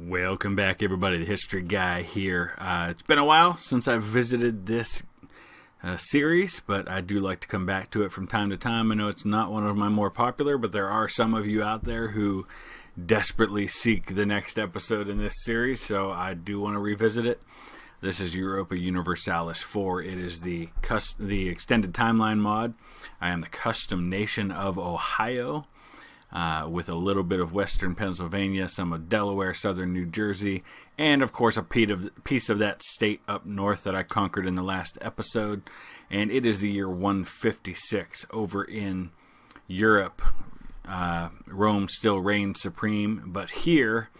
Welcome back, everybody. The History Guy here. It's been a while since I've visited this series, but I do like to come back to it from time to time. I know it's not one of my more popular, but there are some of you out there who desperately seek the next episode in this series, so I do want to revisit it. This is Europa Universalis 4. It is the extended timeline mod. I am the custom nation of Ohio, with a little bit of western Pennsylvania, some of Delaware, southern New Jersey, and of course a piece of that state up north that I conquered in the last episode. And it is the year 156 over in Europe. Rome still reigns supreme, but here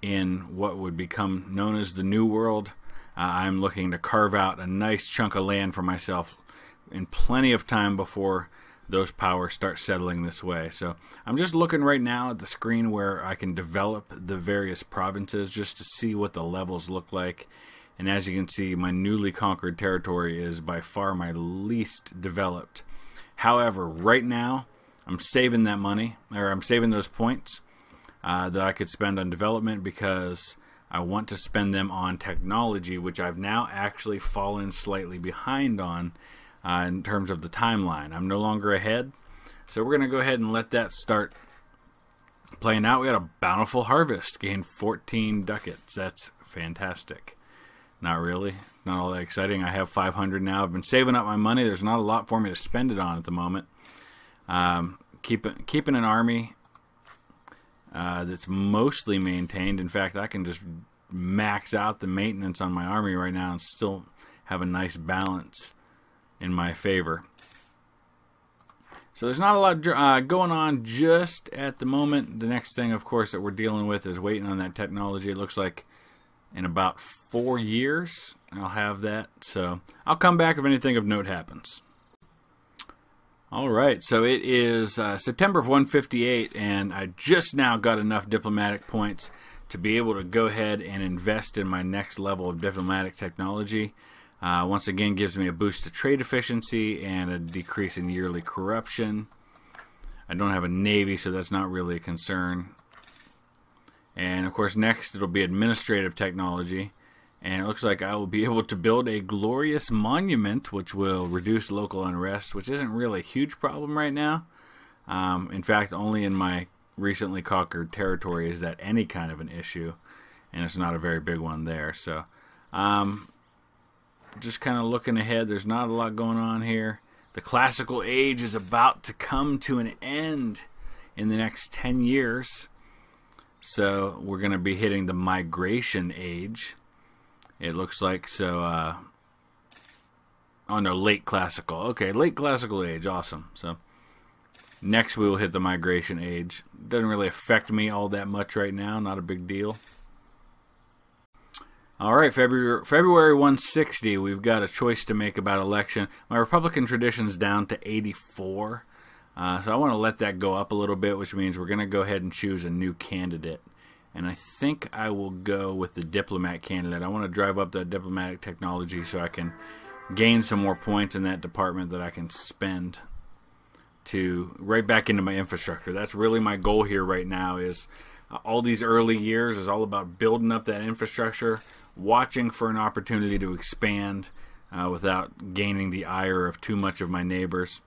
in what would become known as the New World, I'm looking to carve out a nice chunk of land for myself in plenty of time before those powers start settling this way. So I'm just looking right now at the screen where I can develop the various provinces just to see what the levels look like. And as you can see, my newly conquered territory is by far my least developed. However, right now I'm saving that money, or I'm saving those points that I could spend on development, because I want to spend them on technology, which I've now actually fallen slightly behind on in terms of the timeline. I'm no longer ahead, so we're going to go ahead and let that start playing out. We got a bountiful harvest, gained 14 ducats. That's fantastic. Not really, not all that exciting. I have 500 now. I've been saving up my money. There's not a lot for me to spend it on at the moment. Keeping an army that's mostly maintained. In fact, I can just max out the maintenance on my army right now and still have a nice balance in my favor. So there's not a lot going on just at the moment. The next thing, of course, that we're dealing with is waiting on that technology. It looks like in about 4 years I'll have that. So I'll come back if anything of note happens. Alright, so it is September of 158, and I just now got enough diplomatic points to be able to go ahead and invest in my next level of diplomatic technology. Once again, gives me a boost to trade efficiency and a decrease in yearly corruption. I don't have a navy, so that's not really a concern. And of course, next it'll be administrative technology. And it looks like I will be able to build a glorious monument, which will reduce local unrest, which isn't really a huge problem right now. In fact, only in my recently conquered territory is that any kind of an issue, and it's not a very big one there. So, just kind of looking ahead, there's not a lot going on here. The classical age is about to come to an end in the next 10 years. So we're going to be hitting the migration age, it looks like. So, oh no, late classical. Okay, late classical age, awesome. So next we will hit the migration age. Doesn't really affect me all that much right now, not a big deal. Alright, February 160, we've got a choice to make about election. My Republican tradition's down to 84, so I want to let that go up a little bit, which means we're going to go ahead and choose a new candidate. And I think I will go with the diplomat candidate. I want to drive up that diplomatic technology so I can gain some more points in that department that I can spend to right back into my infrastructure. That's really my goal here right now. Is all these early years is all about building up that infrastructure, watching for an opportunity to expand without gaining the ire of too much of my neighbors.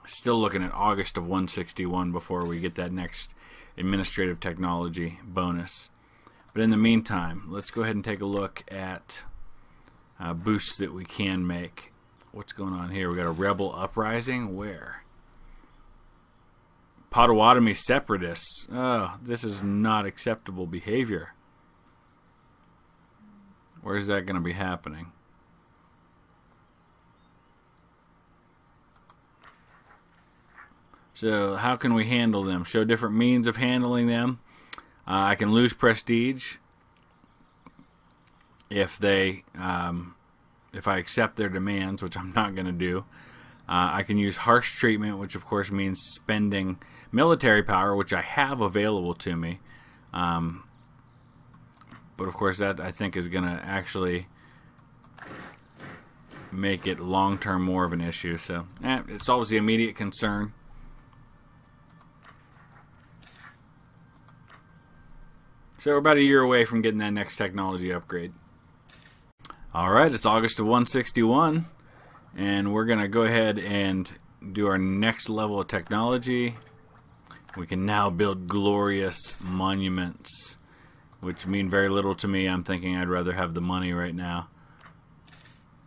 Still looking at August of 161 before we get that next administrative technology bonus. But in the meantime, let's go ahead and take a look at boosts that we can make. What's going on here? We got a rebel uprising. Where? Potawatomi separatists. Oh, this is not acceptable behavior. Where's that going to be happening? So how can we handle them? Show different means of handling them. I can lose prestige if they, if I accept their demands, which I'm not going to do. I can use harsh treatment, which of course means spending military power, which I have available to me. But of course that I think is going to actually make it long-term more of an issue. So it solves the immediate concern. So we're about a year away from getting that next technology upgrade. Alright, it's August of 161, and we're going to go ahead and do our next level of technology. We can now build glorious monuments, which mean very little to me. I'm thinking I'd rather have the money right now.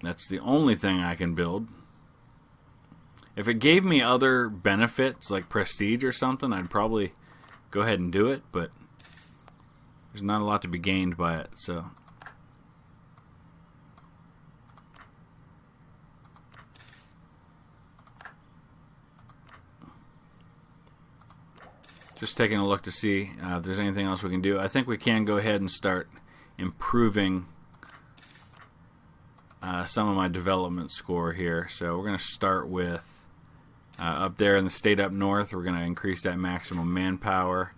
That's the only thing I can build. If it gave me other benefits like prestige or something, I'd probably go ahead and do it, but there's not a lot to be gained by it, so just taking a look to see if there's anything else we can do. I think we can go ahead and start improving some of my development score here. So we're going to start with up there in the state up north. We're going to increase that maximum manpower,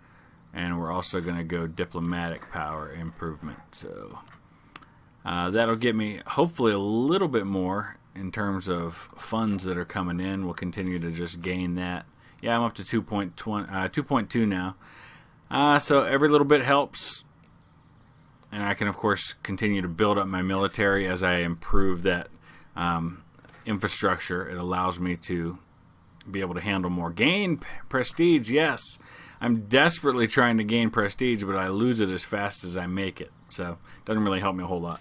and we're also going to go diplomatic power improvement. So that'll get me hopefully a little bit more in terms of funds that are coming in. We'll continue to just gain that. Yeah, I'm up to 2.2 now. So every little bit helps. And I can, of course, continue to build up my military as I improve that infrastructure. It allows me to be able to handle more. Gain prestige, yes. I'm desperately trying to gain prestige, but I lose it as fast as I make it. So it doesn't really help me a whole lot.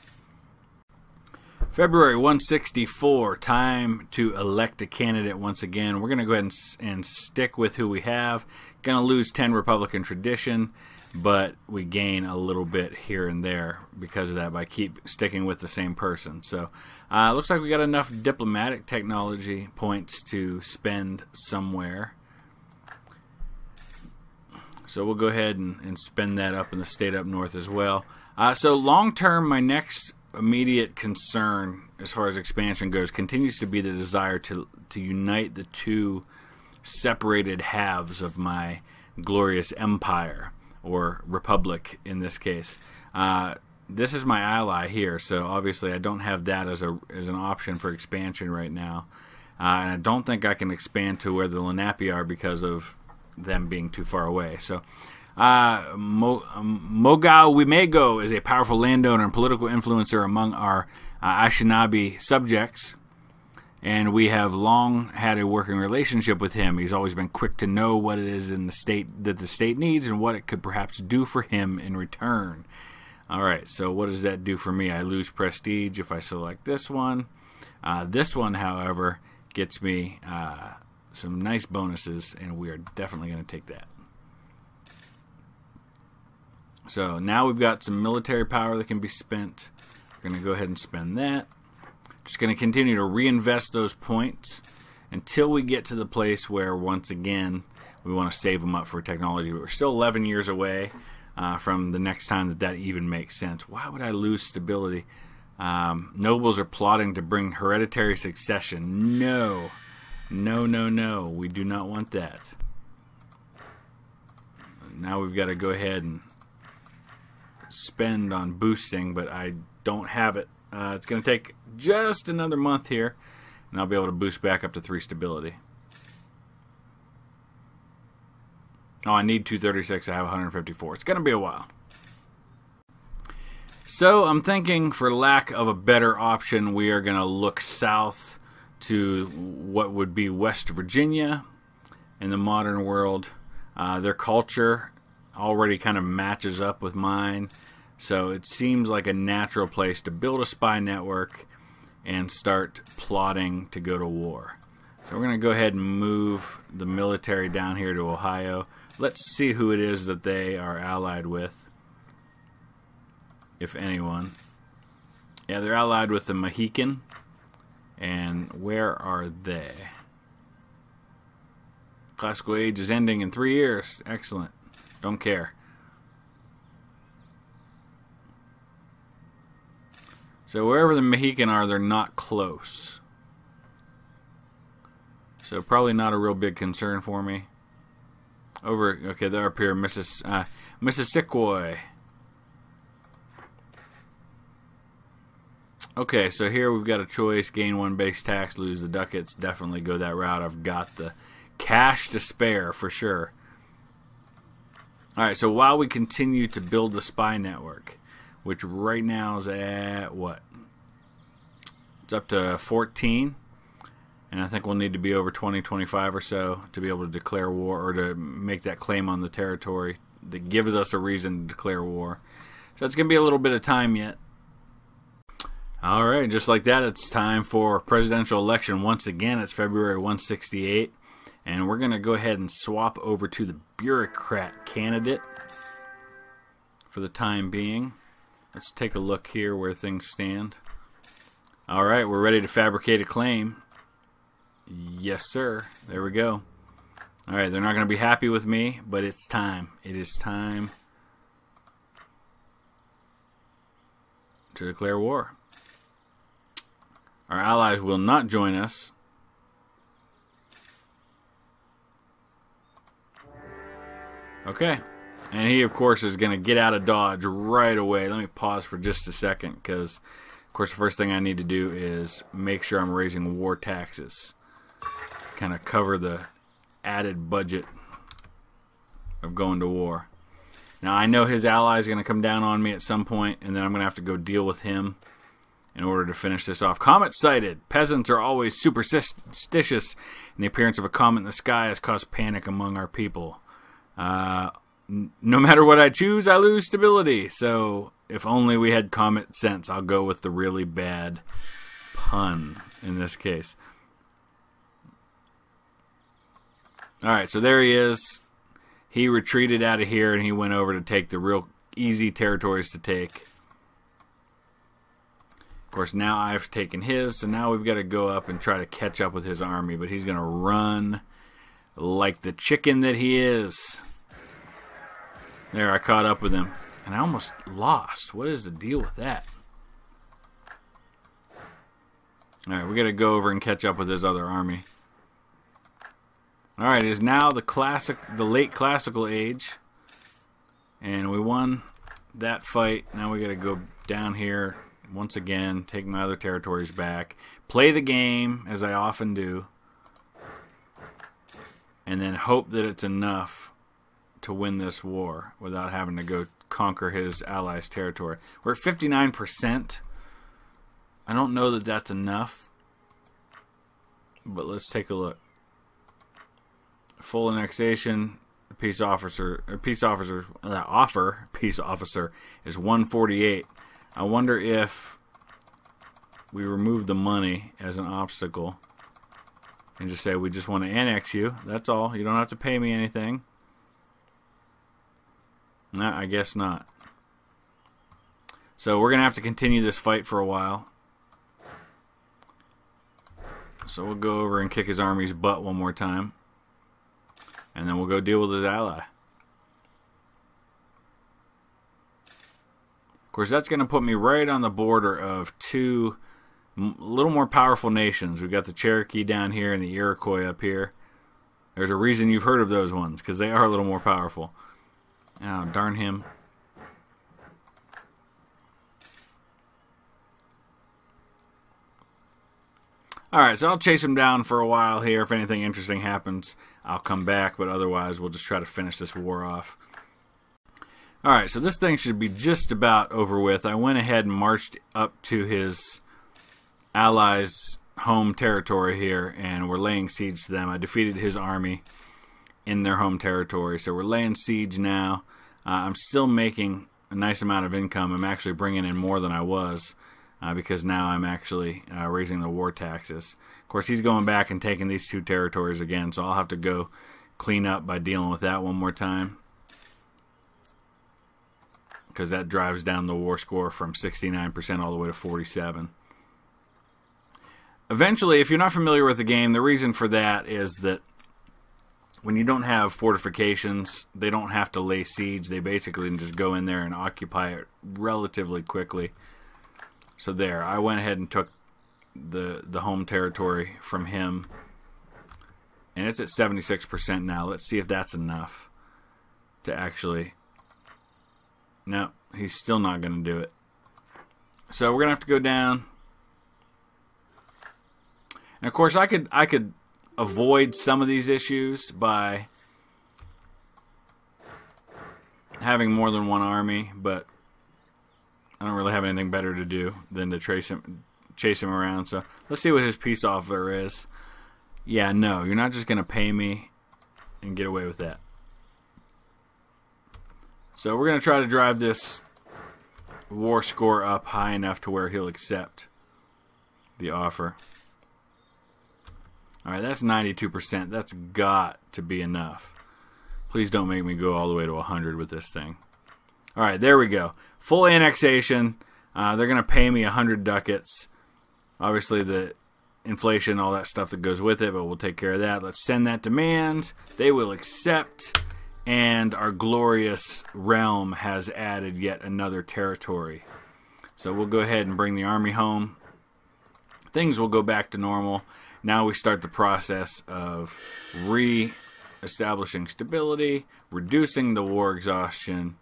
February 164, time to elect a candidate once again. We're going to go ahead and stick with who we have. Going to lose 10 Republican tradition, but we gain a little bit here and there because of that by keep sticking with the same person. So looks like we got enough diplomatic technology points to spend somewhere. So we'll go ahead and spend that up in the state up north as well. So long term, my next immediate concern as far as expansion goes continues to be the desire to unite the two separated halves of my glorious empire, or republic in this case. This is my ally here, so obviously I don't have that as an option for expansion right now. And I don't think I can expand to where the Lenape are because of them being too far away. So Mogao Wimego is a powerful landowner and political influencer among our Anishinaabe subjects, and we have long had a working relationship with him. He's always been quick to know what it is in the state that the state needs and what it could perhaps do for him in return. Alright, so what does that do for me? I lose prestige if I select this one. This one, however, gets me some nice bonuses, and we are definitely going to take that. So now we've got some military power that can be spent. We're going to go ahead and spend that. Just going to continue to reinvest those points until we get to the place where, once again, we want to save them up for technology. But we're still 11 years away from the next time that even makes sense. Why would I lose stability? Nobles are plotting to bring hereditary succession. No. No, no, no. We do not want that. Now we've got to go ahead and spend on boosting, but I don't have it. It's going to take just another month here, and I'll be able to boost back up to 3 stability. Oh, I need 236. I have 154. It's going to be a while. So I'm thinking, for lack of a better option, we are going to look south to what would be West Virginia in the modern world. Their culture already kind of matches up with mine, so it seems like a natural place to build a spy network and start plotting to go to war. So we're going to go ahead and move the military down here to Ohio. Let's see who it is that they are allied with, if anyone. Yeah, they're allied with the Mohican. And where are they? Classical age is ending in 3 years. Excellent. Don't care. So wherever the Mohican are, they're not close. So probably not a real big concern for me. Okay, they're up here, Mississippi. Okay, so here we've got a choice. Gain 1 base tax, lose the ducats. Definitely go that route. I've got the cash to spare for sure. Alright, so while we continue to build the spy network, which right now is at what? It's up to 14. And I think we'll need to be over 20, 25 or so to be able to declare war, or to make that claim on the territory that gives us a reason to declare war. So it's going to be a little bit of time yet. Alright, just like that, it's time for presidential election once again. It's February 168. And we're going to go ahead and swap over to the bureaucrat candidate for the time being. Let's take a look here where things stand. Alright, we're ready to fabricate a claim. Yes, sir. There we go. Alright, they're not going to be happy with me, but it's time. It is time to declare war. Our allies will not join us. Okay. And he, of course, is going to get out of Dodge right away. Let me pause for just a second, because, of course, the first thing I need to do is make sure I'm raising war taxes. Kind of cover the added budget of going to war. Now, I know his ally is going to come down on me at some point, and then I'm going to have to go deal with him in order to finish this off. Comet sighted. Peasants are always superstitious, and the appearance of a comet in the sky has caused panic among our people. No matter what I choose, I lose stability. So, if only we had comet sense, I'll go with the really bad pun in this case. Alright, so there he is. He retreated out of here and he went over to take the real easy territories to take. Of course, now I've taken his, so now we've got to go up and try to catch up with his army, but he's going to run like the chicken that he is. There, I caught up with him. And I almost lost. What is the deal with that? Alright, we got to go over and catch up with his other army. Alright, it is now the late classical age. And we won that fight. Now we got to go down here once again, take my other territories back, play the game, as I often do, and then hope that it's enough to win this war without having to go conquer his allies' territory. We're at 59%. I don't know that that's enough, but let's take a look. Full annexation, peace officer is 148. I wonder if we remove the money as an obstacle and just say we just want to annex you. That's all. You don't have to pay me anything. No, I guess not. So we're going to have to continue this fight for a while. So we'll go over and kick his army's butt one more time. And then we'll go deal with his ally. Of course, that's going to put me right on the border of two little more powerful nations. We've got the Cherokee down here and the Iroquois up here. There's a reason you've heard of those ones, because they are a little more powerful. Oh, darn him. Alright, so I'll chase him down for a while here. If anything interesting happens, I'll come back, but otherwise we'll just try to finish this war off. Alright, so this thing should be just about over with. I went ahead and marched up to his allies' home territory here, and we're laying siege to them. I defeated his army in their home territory, so we're laying siege now. I'm still making a nice amount of income. I'm actually bringing in more than I was, because now I'm actually raising the war taxes. Of course, he's going back and taking these two territories again, so I'll have to go clean up by dealing with that one more time, because that drives down the war score from 69% all the way to 47%. Eventually, if you're not familiar with the game, the reason for that is that when you don't have fortifications, they don't have to lay siege. They basically can just go in there and occupy it relatively quickly. So there, I went ahead and took the home territory from him, and it's at 76% now. Let's see if that's enough to actually... No, he's still not going to do it. So we're going to have to go down. And of course, I could avoid some of these issues by having more than one army, but I don't really have anything better to do than to chase him around. So let's see what his peace offer is. Yeah, no, you're not just going to pay me and get away with that. So we're going to try to drive this war score up high enough to where he'll accept the offer. Alright, that's 92%. That's got to be enough. Please don't make me go all the way to 100 with this thing. Alright, there we go. Full annexation. They're going to pay me 100 ducats. Obviously, the inflation, all that stuff that goes with it, but we'll take care of that. Let's send that demand. They will accept. And our glorious realm has added yet another territory. So we'll go ahead and bring the army home. Things will go back to normal. Now we start the process of re-establishing stability, reducing the war exhaustion,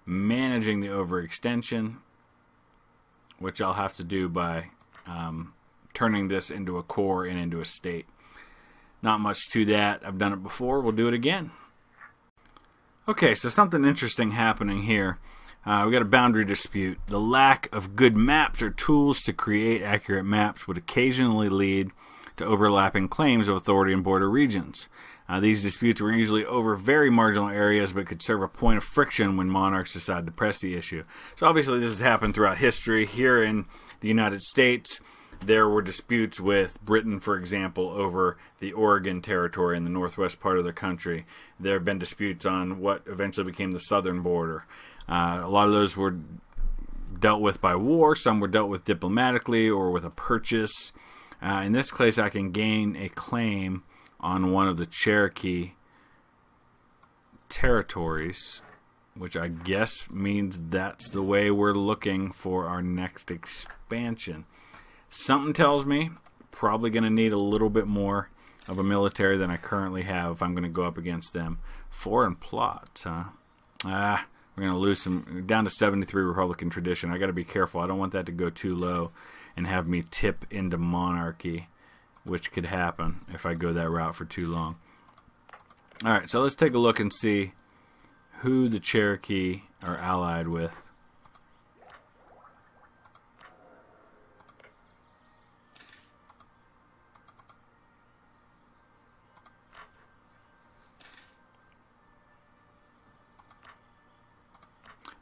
managing the overextension, which I'll have to do by turning this into a core and into a state. Not much to that. I've done it before. We'll do it again. Okay, so something interesting happening here. We got a boundary dispute. The lack of good maps or tools to create accurate maps would occasionally lead to overlapping claims of authority in border regions. These disputes were usually over very marginal areas, but could serve a point of friction when monarchs decide to press the issue. So obviously this has happened throughout history. Here in the United States, there were disputes with Britain, for example, over the Oregon territory in the northwest part of the country. There have been disputes on what eventually became the southern border. A lot of those were dealt with by war. Some were dealt with diplomatically or with a purchase. In this case, I can gain a claim on one of the Cherokee territories, which I guess means that's the way we're looking for our next expansion. Something tells me probably going to need a little bit more of a military than I currently have if I'm going to go up against them. Foreign plots, huh? We're going to lose some, down to 73 Republican tradition. I got to be careful. I don't want that to go too low and have me tip into monarchy, which could happen if I go that route for too long. Alright, so let's take a look and see who the Cherokee are allied with.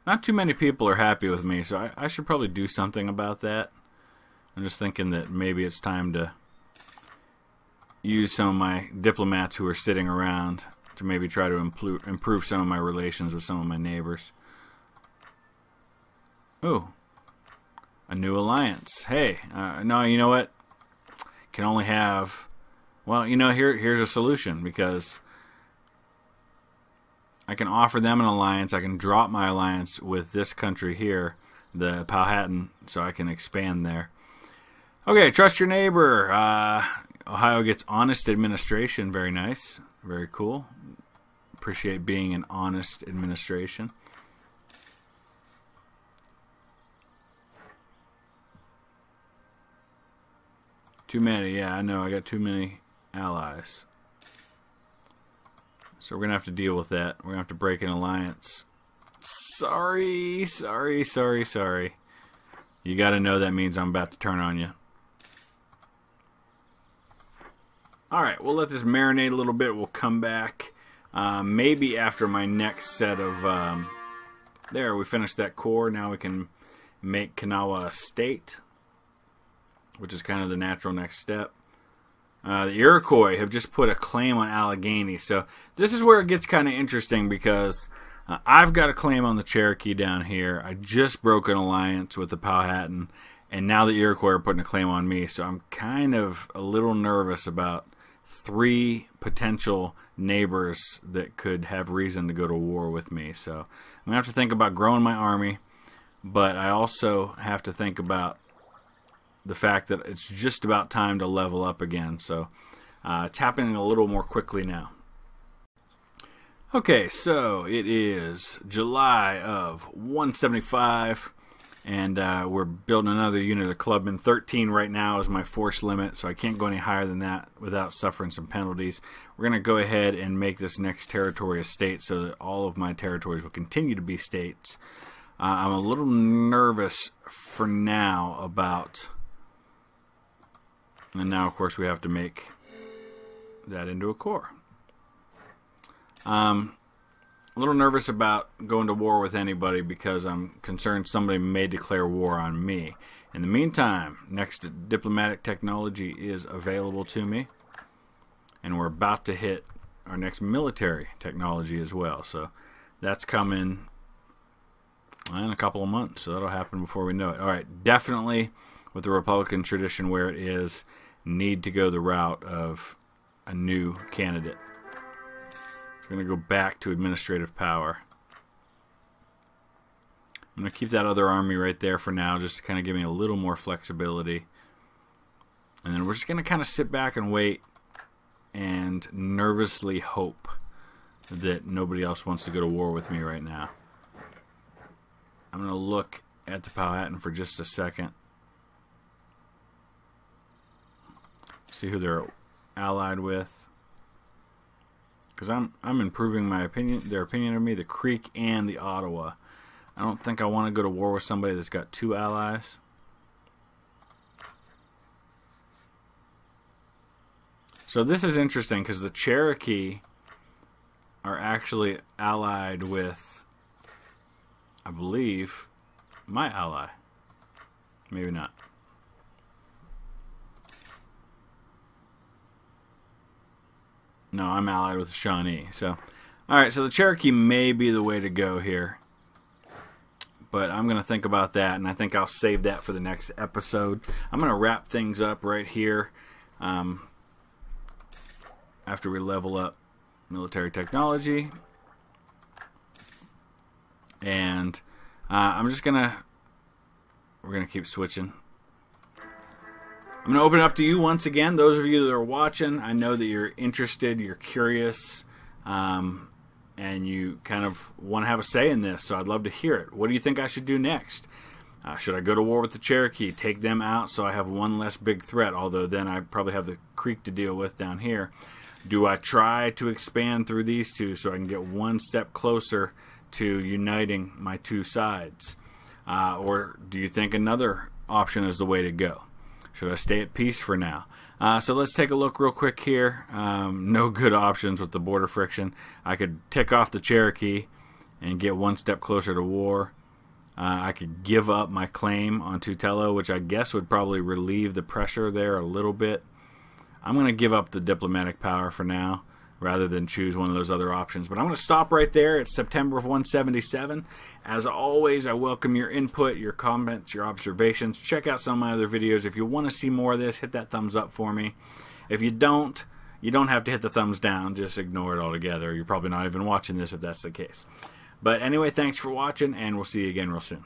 Not too many people are happy with me, so I should probably do something about that. I'm just thinking that maybe it's time to use some of my diplomats who are sitting around to maybe try to improve some of my relations with some of my neighbors. Ooh, a new alliance. Hey, no, you know what? Can only have... Well, you know, here's a solution, because I can offer them an alliance. I can drop my alliance with this country here, the Powhatan, so I can expand there. Okay, trust your neighbor. Ohio gets honest administration. Very nice. Very cool. Appreciate being an honest administration. Too many. Yeah, I know. I got too many allies. So we're going to have to deal with that. We're going to have to break an alliance. Sorry. You got to know that means I'm about to turn on you. Alright, we'll let this marinate a little bit. We'll come back maybe after my next set of... there, we finished that core. Now we can make Kanawha a state, which is kind of the natural next step. The Iroquois have just put a claim on Allegheny. So this is where it gets kind of interesting, because I've got a claim on the Cherokee down here. I just broke an alliance with the Powhatan, and now the Iroquois are putting a claim on me. So I'm kind of a little nervous about 3 potential neighbors that could have reason to go to war with me. So I'm going to have to think about growing my army, but I also have to think about the fact that it's just about time to level up again. So it's happening a little more quickly now. Okay, so it is July of 175. And we're building another unit of clubmen. 13 right now is my force limit, so I can't go any higher than that without suffering some penalties. We're going to go ahead and make this next territory a state so that all of my territories will continue to be states. I'm a little nervous for now about... And now, of course, we have to make that into a core. A little nervous about going to war with anybody because I'm concerned somebody may declare war on me. In the meantime, next diplomatic technology is available to me, and we're about to hit our next military technology as well. So that's coming in a couple of months, so that'll happen before we know it. All right, definitely with the Republican tradition where it is, need to go the route of a new candidate. We're going to go back to administrative power. I'm going to keep that other army right there for now, just to kind of give me a little more flexibility. And then we're just going to kind of sit back and wait and nervously hope that nobody else wants to go to war with me right now. I'm going to look at the Powhatan for just a second. See who they're allied with. Because I'm improving their opinion of me, the Creek and the Ottawa. I don't think I want to go to war with somebody that's got 2 allies. So this is interesting because the Cherokee are actually allied with, I believe, my ally. Maybe not. No, I'm allied with the Shawnee. So, alright, so the Cherokee may be the way to go here. But I'm going to think about that, and I think I'll save that for the next episode. I'm going to wrap things up right here after we level up military technology. And I'm just going to... We're going to keep switching. I'm going to open it up to you once again. Those of you that are watching, I know that you're interested, you're curious, and you kind of want to have a say in this, so I'd love to hear it. What do you think I should do next? Should I go to war with the Cherokee, take them out so I have one less big threat, although then I probably have the Creek to deal with down here? Do I try to expand through these two so I can get one step closer to uniting my two sides? Or do you think another option is the way to go? Should I stay at peace for now? So let's take a look real quick here. No good options with the border friction. I could tick off the Cherokee and get one step closer to war. I could give up my claim on Tutelo, which I guess would probably relieve the pressure there a little bit. I'm going to give up the diplomatic power for now, rather than choose one of those other options. But I'm going to stop right there. It's September of 177. As always, I welcome your input, your comments, your observations. Check out some of my other videos. If you want to see more of this, hit that thumbs up for me. If you don't have to hit the thumbs down. Just ignore it altogether. You're probably not even watching this if that's the case. But anyway, thanks for watching, and we'll see you again real soon.